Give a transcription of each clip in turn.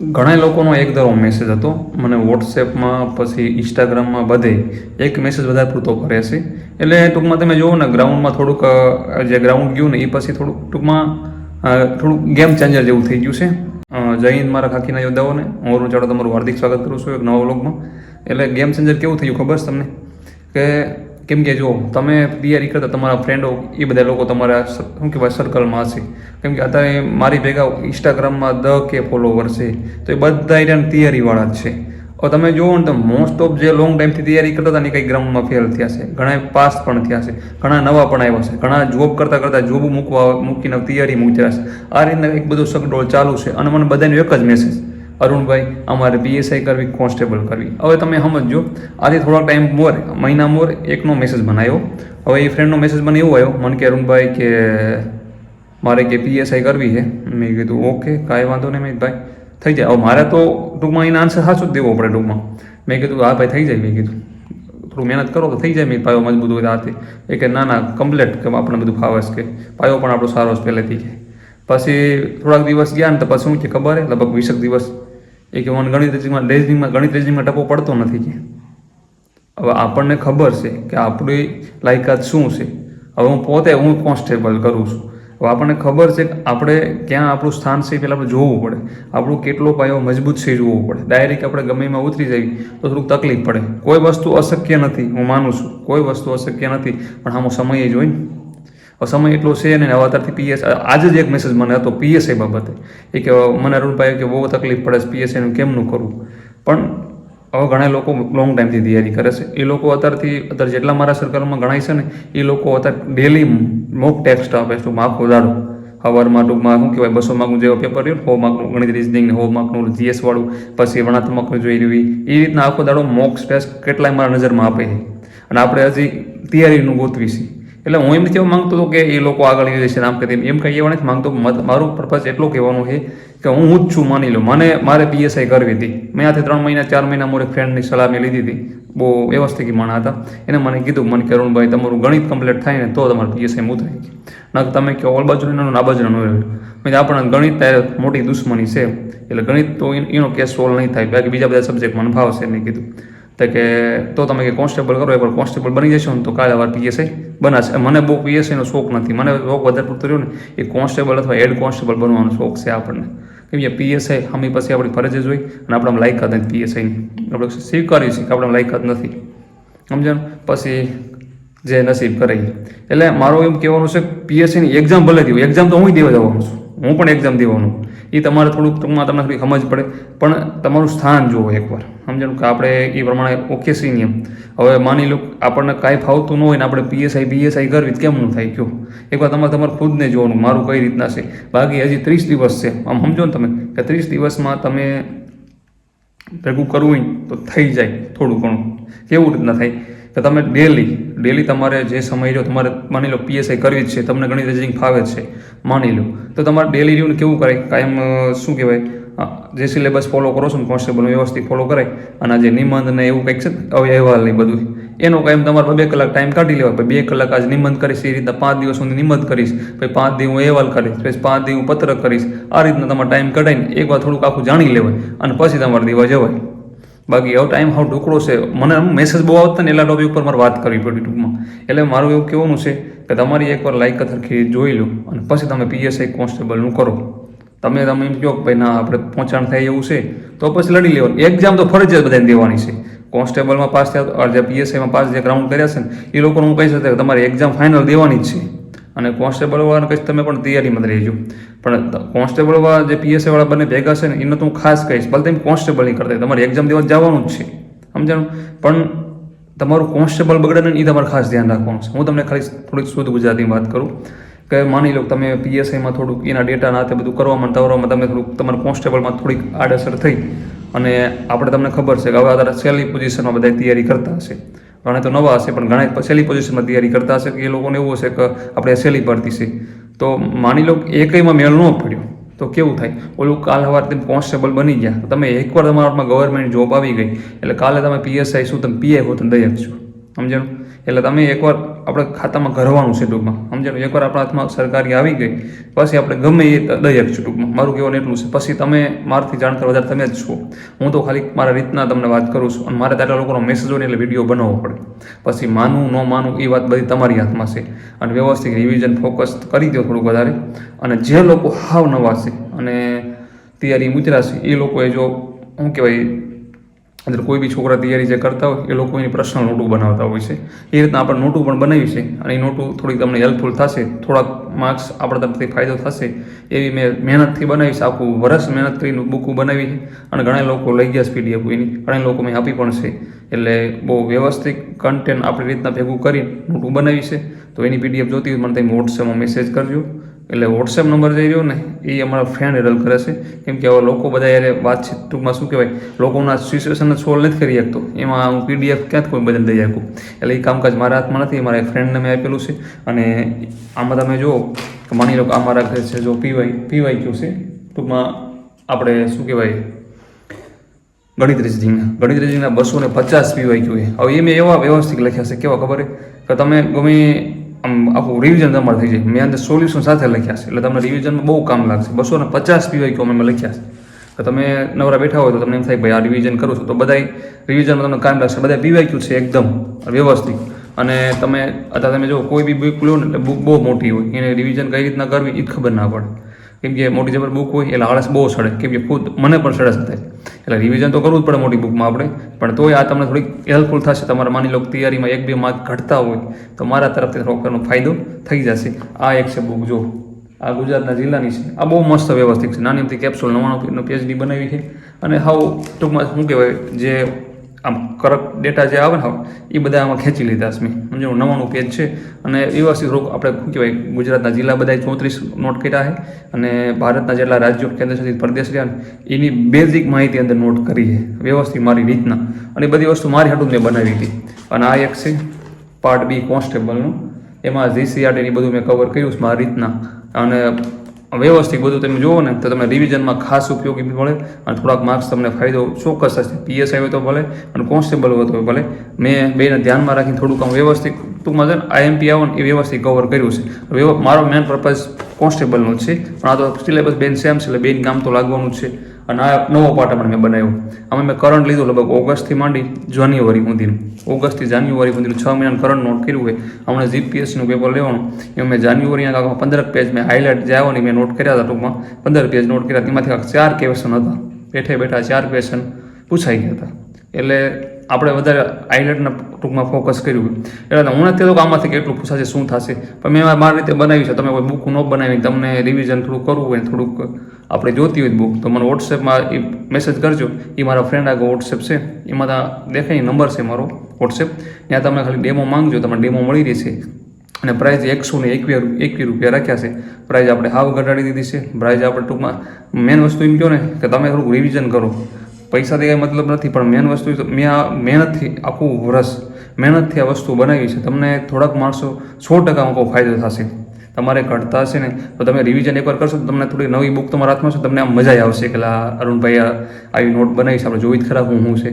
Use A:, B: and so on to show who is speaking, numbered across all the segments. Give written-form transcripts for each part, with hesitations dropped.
A: ઘણા લોકોનો એક ધારો મેસેજ હતો મને વોટ્સએપમાં પછી ઇન્સ્ટાગ્રામમાં બધે એક મેસેજ વધારે પૂરતો કરે છે. એટલે ટૂંકમાં તમે જુઓ ને ગ્રાઉન્ડમાં થોડુંક જે ગ્રાઉન્ડ ગયું ને એ પછી ટૂંકમાં થોડુંક ગેમ ચેન્જર જેવું થઈ ગયું છે. જય હિન્દ મારા ખાખીના યોદ્ધાઓને હું અરુણ ચાવડા તમારું હાર્દિક સ્વાગત કરું છું એક નવા વ્લોગમાં. એટલે ગેમ ચેન્જર કેવું થયું ખબર છે તમને કે કેમ કે જો તમે તૈયારી કરતા તમારા ફ્રેન્ડો એ બધા લોકો તમારા શું કહેવાય સર્કલમાં હશે. કેમ કે અત્યારે મારી ભેગા ઇન્સ્ટાગ્રામમાં 10K ફોલોવર છે તો એ બધા એને તૈયારીવાળા જ છે. હવે તમે જુઓ ને તો મોસ્ટ ઓફ જે લોંગ ટાઈમથી તૈયારી કરતા હતા ને કંઈક ગ્રાઉન્ડમાં ફેલ થયા છે, ઘણા પાસ પણ થયા છે, ઘણા નવા પણ આવ્યા છે, ઘણા જોબ કરતાં જોબ મૂકીને તૈયારી મૂક્યા છે. આ રીતના કંઈક બધું સગડોળ ચાલુ છે અને મને બધાનો એક જ મેસેજ, અરુણભાઈ અમારે PSI કરવી, કોન્સ્ટેબલ કરવી. હવે તમે સમજો, આજે થોડા ટાઈમ મહિના મોર એકનો મેસેજ મને આવ્યો. હવે એ ફ્રેન્ડનો મેસેજ મને એવું આવ્યો મને કે અરુણભાઈ કે મારે કે PSI કરવી છે. મેં કીધું ઓકે કાંઈ વાંધો નહીં મેં ભાઈ થઈ જાય. હવે મારે તો ટૂંકમાં એના આન્સર સાચું જ દેવો પડે ટૂંકમાં. મેં કીધું હા ભાઈ થઈ જાય. મેં કીધું થોડું મહેનત કરો તો થઈ જાય. મેં પાયો મજબૂત હોય હાથે એ કે ના કમ્પ્લેટ કે આપણે બધું ફાવે છે કે પાયો પણ આપણો સારો જ પહેલેથી કે. પછી થોડાક દિવસ ગયા ને તો પછી શું કે ખબર હે લગભગ 20 દિવસ એ કે મને ગણિત રેજિંગમાં ટપો પડતો નથી કે. હવે આપણને ખબર છે કે આપણી લાયકાત શું છે. હવે હું કોન્સ્ટેબલ કરું છું. હવે આપણને ખબર છે કે આપણે ક્યાં આપણું સ્થાન છે પહેલાં આપણે જોવું પડે. આપણું કેટલો પાયો મજબૂત છે જોવું પડે. ડાયરેક્ટ આપણે ગમે એમાં ઉતરી જઈએ તો થોડુંક તકલીફ પડે. કોઈ વસ્તુ અશક્ય નથી, હું માનું છું કોઈ વસ્તુ અશક્ય નથી, પણ આમાં સમય જ હોય ને. સમય એટલો છે ને. હવે અત્યારથી PSI આજે જ એક મેસેજ મને હતો PSI બાબતે. એ કે મને અરુણભાઈ કે બહુ તકલીફ પડે છે PSIનું કેમનું કરવું. પણ હવે ઘણા લોકો લોંગ ટાઈમથી તૈયારી કરે છે. એ લોકો અત્યારે જેટલા મારા સર્કલમાં ગણાય છે ને એ લોકો અત્યારે ડેલી મોક ટેક્સ્ટ આપે છે. આખો દાડો સવારમાં ટૂંકમાં શું કહેવાય 200 માર્કનું જેવો પેપર રહ્યું 100 માર્કનું ગણિત રિઝનિંગ, 100 માર્કનું GS વાળું, પછી વર્ણાત્મકનું જોઈ રહ્યું. એ રીતના આખો દાડો મોક ટેસ્ટ કેટલાય મારા નજરમાં આપે છે અને આપણે હજી તૈયારીનું ગોતવી છે. એટલે હું એમ કહેવા માંગતો હતો કે એ લોકો આગળ જશે આમ કે એમ કંઈ કહેવા નથી માંગતો. મારું પર્પઝ એટલું કહેવાનું છે કે હું જ છું. માની લો મારે PSI કરવી હતી. મેં આથી 3 મહિના 4 મહિના મોરે ફ્રેન્ડની સલાહ મેં લીધી હતી. બહુ વ્યવસ્થિત માણા હતા. એને મને કીધું મને કે અરુણભાઈ તમારું ગણિત કમ્પ્લીટ થાય ને તો તમારે PSI ઉતરાય. ના તમે કહો ઓલ બાજુનું આ બાજુનું રહ્યું. મેં આપણને ગણિત ત્યારે મોટી દુશ્મની છે એટલે ગણિત તો એનો કેસ સોલ્વ નહીં થાય. બાકી બીજા બધા સબ્જેક્ટ મને ભાવશે. મેં કીધું તો તમે કે કોન્સ્ટેબલ કરો એકવાર કોન્સ્ટેબલ બની જશો ને તો કાલે વાર PSI બનાશે. મને બહુ PSIનો શોખ નથી. મને શોખ વધારે પૂરતો રહ્યો ને એ કોન્સ્ટેબલ અથવા હેડ કોન્સ્ટેબલ બનવાનો શોખ છે આપણને. કેમ કે PSI હમી પછી આપણી ફરજ જ હોય અને આપણામાં લાયકાત નથી PSIની. આપણે સ્વીકારીએ છીએ કે આપણામાં લાયકાત નથી. સમજાયું? પછી જે નસીબ કરે. એટલે મારું એમ કહેવાનું છે PSIની એક્ઝામ ભલે દેવું. એક્ઝામ તો હું દેવા જવાનું છું. હું પણ એક્ઝામ દેવાનું. એ તમારે ટૂંકમાં તમને થોડી સમજ પડે. પણ તમારું સ્થાન જુઓ એકવાર. સમજાણું કે આપણે એ પ્રમાણે ઓકે છીએ નહીં એમ. હવે માની લો આપણને કાંઈ ફાવતું ન હોય ને આપણે PSI કરવી કેમનું થાય કયો. એકવાર તમારે ખુદને જોવાનું મારું કઈ રીતના છે. બાકી હજી 30 દિવસ છે. આમ સમજો ને તમે કે 30 દિવસમાં તમે ભેગું કરવું હોય તો થઈ જાય થોડું ઘણું. કેવું રીતના થાય કે તમે ડેલી તમારે જે સમય જો તમારે માની લો PSI કરવી જ છે, તમને ગણિત રીઝનિંગ ફાવે જ છે માની લો, તો તમારે ડેલી રહ્યું કેવું કરાય કાયમ શું કહેવાય જે સિલેબસ ફોલો કરો છો ને કોન્સ્ટેબલ વ્યવસ્થિત ફોલો કરાય અને જે નિબંધ ને એવું કંઈક છે અહેવાલ નહીં બધું એનો કાયમ તમારે 2 કલાક ટાઈમ કાઢી લેવાય. પછી 2 કલાક આજ નિબંધ કરીશ, એ રીતના 5 દિવસ સુધી નિબંધ કરીશ, પછી 5 દિવસ હું અહેવાલ કરીશ, પછી 5 દિવસ હું પત્રક કરીશ. આ રીતના તમારે ટાઈમ કઢાઈને એકવાર થોડુંક આખું જાણી લેવાય અને પછી તમારે દેવા જવાય. બાકી હવે ટાઈમ હાવ ઢુકડો છે. મને મેસેજ બહુ આવતા ને એટલા ટોપિક ઉપર મારે વાત કરવી પડી ટૂંકમાં. એટલે મારું એવું કહેવાનું છે કે તમારી એકવાર લાયકાત સરખી જોઈ લો અને પછી તમે PSI કોન્સ્ટેબલનું કરો. તમે એમ કહો કે ભાઈ ના આપણે પહોંચાણ થાય એવું છે તો પછી લડી લેવાનું. એક્ઝામ તો ફરજિયાત બધાને દેવાની છે. કોન્સ્ટેબલમાં પાસ થયા જે PSIમાં પાસ જે ગ્રાઉન્ડ કર્યા છે ને એ લોકોને હું કહી શકું કે તમારી એક્ઝામ ફાઇનલ દેવાની જ છે. અને કોન્સ્ટેબલ વાળાને કહીશ તમે પણ તૈયારીમાં રહેજો. પણ કોન્સ્ટેબલ વાળા જે PSI વાળા બંને ભેગા છે ને એને તો હું ખાસ કહીશ ભલે તમે કોન્સ્ટેબલ નહીં કરતા, તમારી એક્ઝામ દેવા જવાનું જ છે. સમજાણું? પણ તમારું કોન્સ્ટેબલ બગડે ને એ તમારે ખાસ ધ્યાન રાખવાનું છે. હું તમને ખાલી થોડીક શુદ્ધ ગુજરાતીમાં વાત કરું કે માની લો તમે PSIમાં થોડુંક એના ડેટા નાતે બધું કરવામાં તમે થોડુંક તમારા કોન્સ્ટેબલમાં થોડીક આડઅસર થઈ અને આપણે તમને ખબર છે કે હવે અત્યારે છેલ્લી પોઝિશનમાં બધા તૈયારી કરતા હશે. ઘણા તો નવા હશે પણ ઘણા છેલ્લી પોઝિશનમાં તૈયારી કરતા હશે કે એ લોકોને એવું હશે કે આપણે છેલ્લી ભરતી છે. તો માની લો એકમાં મેળ ન પડ્યો તો કેવું થાય? ઓલું કાલ સવારે તમે કોન્સ્ટેબલ બની ગયા તો તમે એકવાર તમારામાં ગવર્મેન્ટ જોબ આવી ગઈ એટલે કાલે તમે PSI શું તમે PI હો તમે દઈ શકશો. સમજાણું? એટલે તમે એકવાર આપણે ખાતામાં ઘરવાનું છે ટૂંકમાં, સમજાયું? એકવાર આપણા હાથમાં સરકારી આવી ગઈ પછી આપણે ગમે એ દઈ શકશું ટૂંકમાં. મારું કહેવાનું એટલું છે. પછી તમે મારાથી જાણકાર વધારે તમે જ છો, હું તો ખાલી મારા રીતના તમને વાત કરું છું. અને મારે આટલા લોકોનો મેસેજ હોય ને એટલે વિડીયો બનાવવો પડે. પછી માનવું ન માનવું એ વાત બધી તમારી હાથમાં છે. અને વ્યવસ્થિત રિવિઝન ફોકસ કરી દો થોડુંક વધારે. અને જે લોકો હાવ નવા છે અને તૈયારી ઉતર્યા છે એ લોકોએ જો શું કહેવાય, અંદર કોઈ બી છોકરા તૈયારી જે કરતા હોય એ લોકો એની પર્સનલ નોટું બનાવતા હોય છે. એ રીતના આપણે નોટું પણ બનાવી છે અને એ નોટું થોડીક તમને હેલ્પફુલ થશે, થોડાક માર્ક્સ આપણા તરફથી ફાયદો થશે એવી મેં મહેનતથી બનાવી છે. આખું વર્ષ મહેનત કરીને બુક બનાવી છે અને ઘણા લોકો લઈ ગયા છે PDF એની, ઘણા લોકો મેં આપી પણ છે. એટલે બહુ વ્યવસ્થિત કન્ટેન્ટ આપણી રીતના ભેગું કરી નોટું બનાવી છે. તો એની PDF જોતી હોય મને તમે વોટ્સએપમાં મેસેજ કરજો. એટલે વોટ્સએપ નંબર જઈ રહ્યો ને એ અમારા ફ્રેન્ડ હેરલ કરે છે, કેમ કે હવે લોકો બધા યારે વાતચીત ટૂંકમાં શું કહેવાય, લોકોના સિચ્યુએશનને સોલ્વ નથી કરી શકતો, એમાં હું PDF ક્યાંથી કોઈ બદલ દઈ શકું. એટલે એ કામકાજ મારા હાથમાં નથી, મારા એક ફ્રેન્ડને મેં આપેલું છે. અને આમાં તમે જુઓ કે માની લો કે અમારા ઘરે છે જો PYQ છે ટૂંકમાં આપણે શું કહેવાય ગણિત રીઝનિંગના 250 PYQ છે. હવે એ મેં એવા વ્યવસ્થિત લખ્યા છે, કેવા ખબર કે તમે ગમે આમ આખું રિવિઝન તમારે થઈ જાય. મેં અંદર સોલ્યુશન સાથે લખ્યા છે એટલે તમને રિવિઝનમાં બહુ કામ લાગશે. 250 PYQ અમે લખ્યા છે. તો તમે નવરા બેઠા હોય તો તમને એમ થાય ભાઈ આ રિવિઝન કરું છું તો બધા રિવિઝનમાં તમને કામ લાગશે. બધા PYQ છે એકદમ વ્યવસ્થિત. અને તમે અત્યારે તમે જો કોઈ બી બુક લો ને એટલે બુક બહુ મોટી હોય, એને રિવિઝન કઈ રીતના કરવી એ ખબર ના પડે. કેમ કે મોટી જબર બુક હોય એટલે આળસ બહુ સડે, કેમ કે ખુદ મને પણ સડસ થાય. એટલે રિવિઝન તો કરવું જ પડે મોટી બુકમાં આપણે, પણ તોય આ તમને થોડીક હેલ્પફુલ થશે. તમારે માની લો તૈયારીમાં 1-2 માર્ક ઘટતા હોય તો મારા તરફથી થોડોક ફાયદો થઈ જશે. આ એક છે બુક, જો આ ગુજરાતના જિલ્લાની છે. આ બહુ મસ્ત વ્યવસ્થિત છે, નાની અમથી કેપ્સ્યુલ 99 પેજની બનાવી છે. અને હાવ ટૂંકમાં શું કહેવાય જે આમ કરક્ટ ડેટા જે આવે ને એ બધા આમાં ખેંચી લીધા છે મેં, સમજો 99 પેજ છે. અને વ્યવસ્થિત રોક આપણે શું કહેવાય ગુજરાતના જિલ્લા બધા 34 નોટ કર્યા છે. અને ભારતના જેટલા રાજ્યો કેન્દ્રશાસિત પ્રદેશ રહ્યા ને એની બેઝિક માહિતી અંદર નોટ કરી છે વ્યવસ્થિત મારી રીતના. અને બધી વસ્તુ મારી હાટું મેં બનાવી હતી. અને આ એક છે પાર્ટ B કોન્સ્ટેબલનું, એમાં GCRT ની બધું મેં કવર કર્યું છે મારી રીતના. અને વ્યવસ્થિત બધું તમે જુઓ ને તો તમને રિવિઝનમાં ખાસ ઉપયોગી મળે અને થોડાક માર્ક્સ તમને ફાયદો ચોક્કસ થશે. PSI હોય તો ભલે અને કોન્સ્ટેબલ હોય તો ભલે. મેં બેને ધ્યાનમાં રાખીને થોડુંક આમ વ્યવસ્થિત ટૂંકમાં છે ને IMP આવે ને એ વ્યવસ્થિત કવર કર્યું છે. મારો મેન પર્પઝ કોન્સ્ટેબલનો જ છે, પણ આ તો સિલેબસ બેન સેમ છે એટલે બેન કામ તો લાગવાનું જ છે. અને આ નવો પાર્ટ પણ મેં બનાવ્યો. આમાં મેં કરંટ લીધું લગભગ ઓગસ્ટથી માંડી જાન્યુઆરી સુધીનું, ઓગસ્ટથી જાન્યુઆરી સુધીનું 6 મહિનાનું કરંટ નોટ કર્યું હોય. હમણાં GPSCનું પેપર લેવાનું એમાં મેં જાન્યુઆરી 15 પેજ મેં હાઇલાઇટ જે આવવાની મેં નોટ કર્યા હતા, ટૂંકમાં 15 પેજ નોટ કર્યા. તેમાંથી 4 ક્વેશ્ચન હતા, બેઠે બેઠા 4 ક્વેશ્ચન પૂછાઈ ગયા હતા. એટલે આપણે વધારે હાઇલાઇટના ટૂંકમાં ફોકસ કર્યું. એટલે હું નથી કહેતો કે આમાંથી કેટલું પૂછાશે શું થશે, પણ મેં મારી રીતે બનાવી છે. તમે કોઈ બુક ન બનાવી તમને રિવિઝન થોડુંક કરવું હોય થોડુંક આપણે જોતી હોય બુક તો મને વોટ્સએપમાં એ મેસેજ કરજો. એ મારા ફ્રેન્ડ આગળ વોટ્સએપ છે, એમાં દેખાય નંબર છે મારો વોટ્સએપ, ત્યાં તમે ખાલી ડેમો માંગજો, તમને ડેમો મળી રહેશે. અને પ્રાઇઝ 121 રૂપિયા રાખ્યા છે. પ્રાઇઝ આપણે હાવ ઘટાડી દીધી છે. પ્રાઇઝ આપણે ટૂંકમાં મેન વસ્તુ એમ કહો ને કે તમે થોડુંક રિવિઝન કરો. પૈસાથી કંઈ મતલબ નથી, પણ મેન વસ્તુ મેં આ મહેનતથી આખું વર્ષ મહેનતથી આ વસ્તુ બનાવી છે. તમને થોડાક માણસો 100% કોઈ ફાયદો થશે. તમારે ઘટતા હશે ને તો તમે રિવિઝન એકવાર કરશો તો તમને થોડી નવી બુક તમારા હાથમાં છે, તમને આમ મજા આવશે કે અરુણભાઈ આવી નોટ બનાવી છે, આપણે જોઈ જ ખરા હું છે.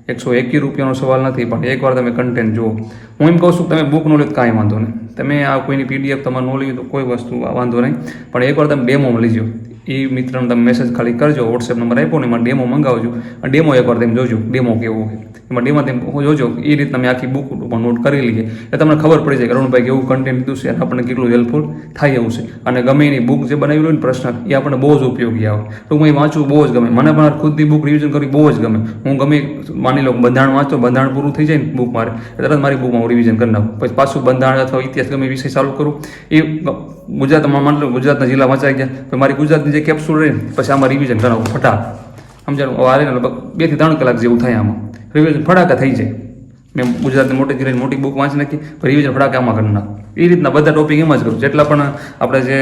A: 121 રૂપિયાનો સવાલ નથી, પણ એકવાર તમે કન્ટેન્ટ જુઓ. હું એમ કહું છું કે તમે બુક ન લો કાંઈ વાંધો નહીં, તમે આ કોઈની PDF તમારે ન લઈ તો કોઈ વસ્તુ વાંધો નહીં, પણ એકવાર તમે ડેમો લીજો. એ મિત્રને તમે મેસેજ ખાલી કરજો, વોટ્સએપ નંબર આપ્યો ને એમાં ડેમો મંગાવજો. અને ડેમો એકવાર તમે જોજો ડેમો કેવો હોય, એમાં ડેમો તમે જોજો. એ રીતના મેં આખી બુક નોટ કરી લઈએ એટલે તમને ખબર પડી જાય કે અરુણભાઈ કેવું કન્ટેન્ટ લીધું છે અને આપણને કેટલું હેલ્પફુલ થાય એવું છે. અને ગમે એની બુક જે બનાવી હોય ને પ્રશ્ન એ આપણને બહુ જ ઉપયોગી આવે. ટૂંકમાં એ વાંચવું બહુ જ ગમે. મને પણ ખુદની બુક રિવિઝન કરવી બહુ જ ગમે. હું ગમે માની લો બંધારણ વાંચતો, બંધારણ પૂરું થઈ જાય ને બુક મારે તરત મારી બુકમાં હું રિવિઝન કરી નાખું. પછી પાછું બંધારણ અથવા ઇતિહાસ ગમે વિષય ચાલુ કરું. એ ગુજરાતમાં માની લો ગુજરાતના જિલ્લા વાંચાઈ ગયા તો મારી ગુજરાતની જે કેપ્સ્યુલ રહે પછી આમાં રિવિઝન કરાવું ફટાક સમજાણું. હવે આ લગભગ 2 થી 3 કલાક જેવું થાય આમાં રિવિઝન ફટાકા થઈ જાય. મેં ગુજરાતની મોટી જિલ્લાની મોટી બુક વાંચી નાખી રિવિઝન ફટાકે આમાં કરી નાખું. એ રીતના બધા ટોપિક એમ જ કરું, જેટલા પણ આપણે જે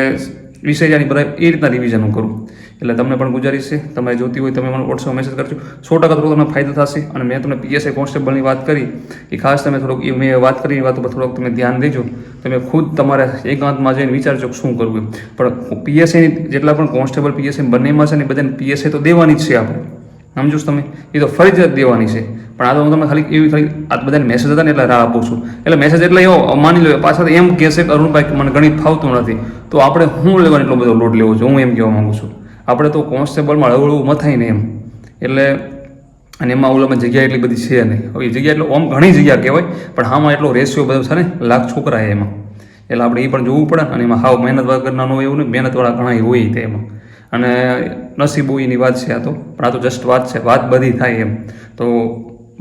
A: વિષયની બધા એ રીતના રિવિઝન હું કરું. એટલે તમને પણ ગુજારીશ છે, તમે જોતી હોય તમે મને વોટ્સએપ મેસેજ કરજો. 100% થોડો તમને ફાયદો થશે. અને મેં તમને PSI કોન્સ્ટેબલની વાત કરી એ ખાસ તમે થોડોક એ મેં વાત કરી વાત પર થોડોક તમે ધ્યાન દેજો. તમે ખુદ તમારે એકાંતમાં જઈને વિચારજો શું કરવું. પણ PSI જેટલા પણ કોન્સ્ટેબલ PSI બંનેમાં છે ને બધાને PSI તો દેવાની જ છે આપણે, સમજો તમે, એ તો ફરજિયાત દેવાની છે. પણ આ તો હું તમને ખાલી આ બધાને મેસેજ હતા ને એટલે રાહ આપું છું. એટલે મેસેજ એટલે એવો માની લો પાછળ એમ કહેશે કે અરુણભાઈ મને ગણિત ફાવતું નથી, તો આપણે શું લેવાનો એટલો બધો લોડ લેવો છે, હું એમ કહેવા માગું છું. આપણે તો કોન્સ્ટેબલમાં હળવું મથાય ને એમ. એટલે અને એમાં ઓલામાં જગ્યા એટલી બધી છે નહીં. હવે એ જગ્યા એટલે ઓમ ઘણી જગ્યા કહેવાય, પણ આમાં એટલો રેશિયો બધો છે ને, લાખ છોકરા એમાં. એટલે આપણે એ પણ જોવું પડે. અને એમાં હાવ મહેનત વગરના ન હોય એવું નહીં, મહેનતવાળા ઘણા હોય તે એમાં. અને નસીબોઈની વાત છે આ તો, પણ આ તો જસ્ટ વાત છે, વાત બધી થાય એમ. તો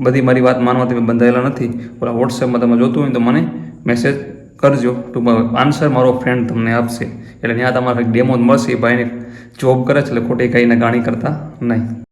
A: બધી મારી વાત માનવા તમે બંધાયેલા નથી. ઓલા વોટ્સએપમાં તમે જોતું હોય તો મને મેસેજ કરજો, ટૂંકમાં આન્સર મારો ફ્રેન્ડ તમને આપશે. એટલે ત્યાં તમારે ડેમો મળશે. એ ભાઈને જોબ કરે છે એટલે ખોટી કહીને ગાણી કરતા નહીં.